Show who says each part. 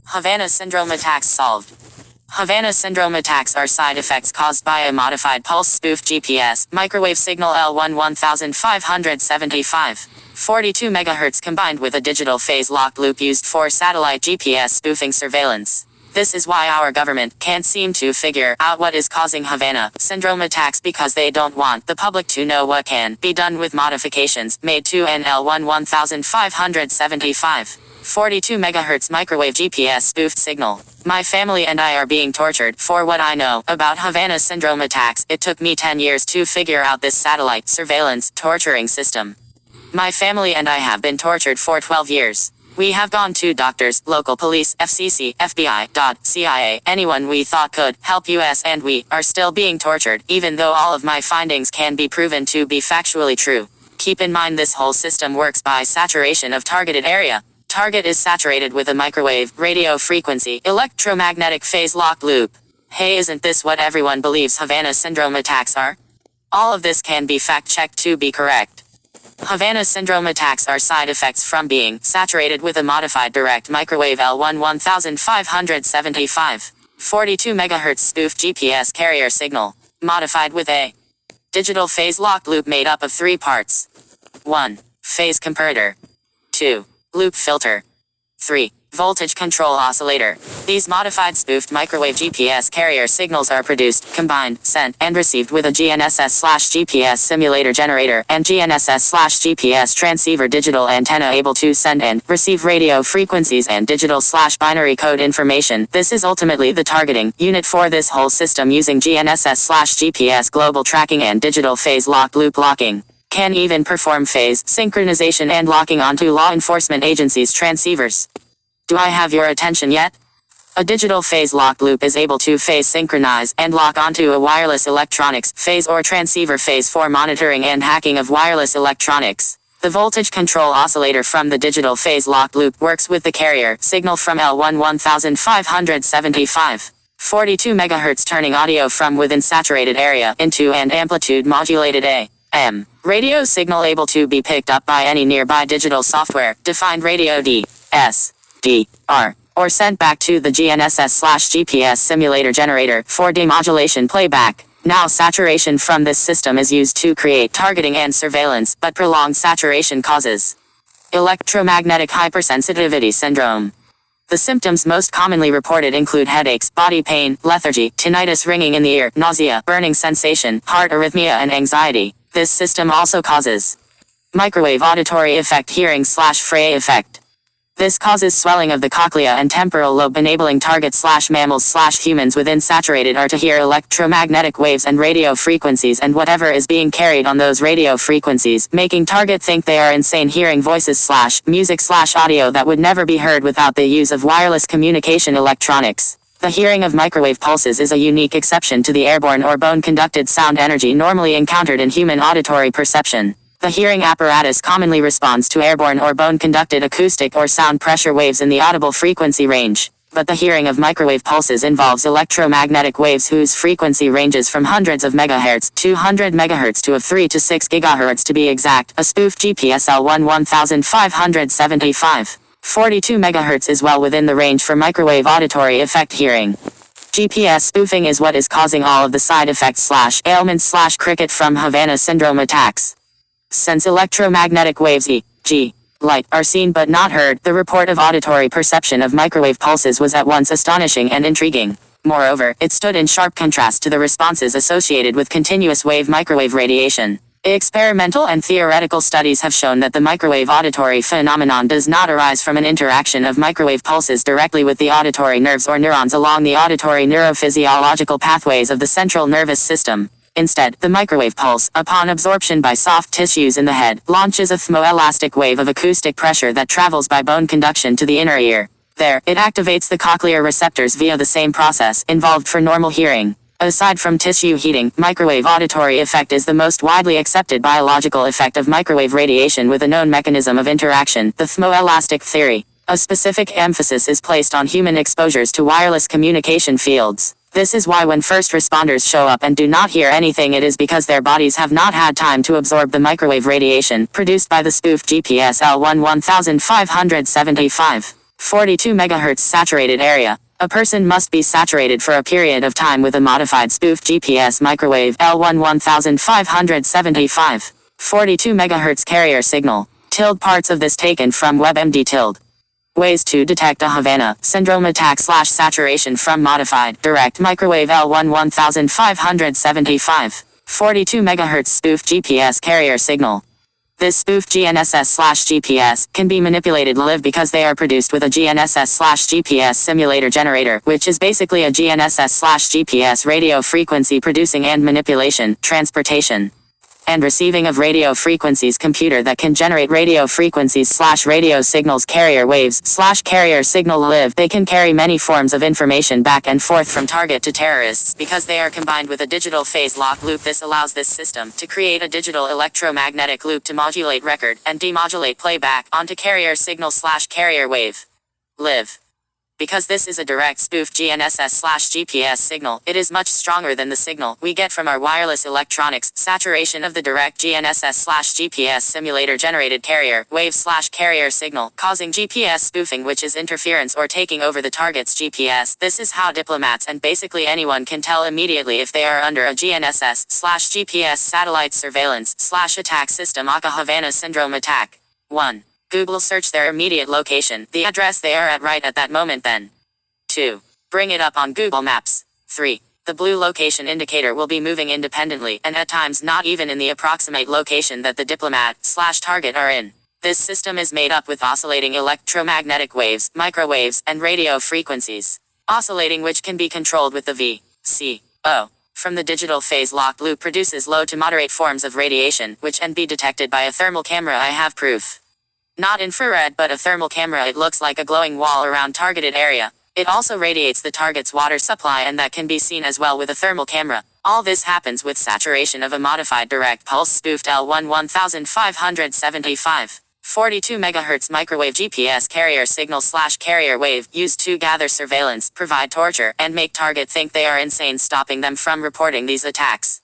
Speaker 1: HAVANA syndrome attacks solved. HAVANA syndrome attacks are side effects caused by a modified pulse spoofed GPS microwave signal L1 1575. 42 MHz combined with a digital phase-locked loop used for satellite GPS spoofing surveillance. This is why our government can't seem to figure out what is causing HAVANA syndrome attacks, because they don't want the public to know what can be done with modifications made to an L1 1575. 42 MHz microwave GPS spoofed signal. My family and I are being tortured for what I know about HAVANA syndrome attacks. It took me 10 years to figure out this satellite surveillance torturing system. My family and I have been tortured for 12 years. We have gone to doctors, local police, FCC, FBI, CIA, anyone we thought could help us, and we are still being tortured, even though all of my findings can be proven to be factually true. Keep in mind this whole system works by saturation of targeted area. Target is saturated with a microwave, radio frequency, electromagnetic phase-locked loop. Hey, isn't this what everyone believes HAVANA syndrome attacks are? All of this can be fact-checked to be correct. HAVANA syndrome attacks are side effects from being saturated with a modified direct microwave L1 1575. 42 MHz spoofed GPS carrier signal, modified with a digital phase-locked loop made up of 3 parts. 1. Phase comparator. 2. Loop filter. 3. Voltage control oscillator. These modified spoofed microwave GPS carrier signals are produced, combined, sent, and received with a GNSS/GPS simulator generator and GNSS/GPS transceiver digital antenna able to send and receive radio frequencies and digital/binary code information. This is ultimately the targeting unit for this whole system using GNSS/GPS global tracking and digital phase-locked loop locking. Can even perform phase synchronization and locking onto law enforcement agencies' transceivers. Do I have your attention yet? A digital phase-locked loop is able to phase synchronize and lock onto a wireless electronics phase or transceiver phase for monitoring and hacking of wireless electronics. The voltage control oscillator from the digital phase-locked loop works with the carrier signal from L1 1575. 42 MHz, turning audio from within saturated area into an amplitude modulated AM radio signal able to be picked up by any nearby digital software defined radio DSDR, or sent back to the GNSS/GPS simulator generator for demodulation playback. Now saturation from this system is used to create targeting and surveillance, but prolonged saturation causes electromagnetic hypersensitivity syndrome. The symptoms most commonly reported include headaches, body pain, lethargy, tinnitus, ringing in the ear, nausea, burning sensation, heart arrhythmia, and anxiety. This system also causes microwave auditory effect, hearing/fray effect. This causes swelling of the cochlea and temporal lobe, enabling targets/mammals/humans within saturated are to hear electromagnetic waves and radio frequencies and whatever is being carried on those radio frequencies, making target think they are insane, hearing voices/music/audio that would never be heard without the use of wireless communication electronics. The hearing of microwave pulses is a unique exception to the airborne or bone-conducted sound energy normally encountered in human auditory perception. The hearing apparatus commonly responds to airborne or bone-conducted acoustic or sound pressure waves in the audible frequency range. But the hearing of microwave pulses involves electromagnetic waves whose frequency ranges from hundreds of megahertz, 200 megahertz to 3 to 6 gigahertz to be exact. A spoofed GPS L1 1575. 42 MHz is well within the range for microwave auditory effect hearing. GPS spoofing is what is causing all of the side effects/ailments/cricket from HAVANA syndrome attacks. Since electromagnetic waves e.g. light are seen but not heard, the report of auditory perception of microwave pulses was at once astonishing and intriguing. Moreover, it stood in sharp contrast to the responses associated with continuous wave microwave radiation. Experimental and theoretical studies have shown that the microwave auditory phenomenon does not arise from an interaction of microwave pulses directly with the auditory nerves or neurons along the auditory neurophysiological pathways of the central nervous system. Instead, the microwave pulse, upon absorption by soft tissues in the head, launches a thermoelastic wave of acoustic pressure that travels by bone conduction to the inner ear. There, it activates the cochlear receptors via the same process involved for normal hearing. Aside from tissue heating, microwave auditory effect is the most widely accepted biological effect of microwave radiation with a known mechanism of interaction, the thermoelastic theory. A specific emphasis is placed on human exposures to wireless communication fields. This is why when first responders show up and do not hear anything, it is because their bodies have not had time to absorb the microwave radiation produced by the spoofed GPS L1 1575. 42 MHz saturated area. A person must be saturated for a period of time with a modified spoofed GPS microwave L1 1575. 42 MHz carrier signal. Parts of this taken from WebMD. Ways to detect a HAVANA syndrome attack / saturation from modified direct microwave L1 1575. 42 MHz spoofed GPS carrier signal. This spoofed GNSS/GPS can be manipulated live because they are produced with a GNSS/GPS simulator generator, which is basically a GNSS/GPS radio frequency producing and manipulation, transportation, and receiving of radio frequencies computer that can generate radio frequencies/radio signals carrier waves/carrier signal live. They can carry many forms of information back and forth from target to terrorists because they are combined with a digital phase lock loop. This allows this system to create a digital electromagnetic loop to modulate record and demodulate playback onto carrier signal/carrier wave live. Because this is a direct spoofed GNSS/GPS signal, it is much stronger than the signal we get from our wireless electronics. Saturation of the direct GNSS/GPS simulator generated carrier wave/carrier signal, causing GPS spoofing, which is interference or taking over the target's GPS. This is how diplomats and basically anyone can tell immediately if they are under a GNSS/GPS satellite surveillance/attack system. Aka HAVANA syndrome attack. 1. Google search their immediate location, the address they are at right at that moment then. 2. Bring it up on Google Maps. 3. The blue location indicator will be moving independently and at times not even in the approximate location that the diplomat/target are in. This system is made up with oscillating electromagnetic waves, microwaves, and radio frequencies. Oscillating, which can be controlled with the VCO from the digital phase lock loop, produces low to moderate forms of radiation, which can be detected by a thermal camera. I have proof. Not infrared but a thermal camera. It looks like a glowing wall around targeted area. It also radiates the target's water supply, and that can be seen as well with a thermal camera. All this happens with saturation of a modified direct pulse spoofed L1 1575. 42 MHz microwave GPS carrier signal/carrier wave, used to gather surveillance, provide torture, and make target think they are insane, stopping them from reporting these attacks.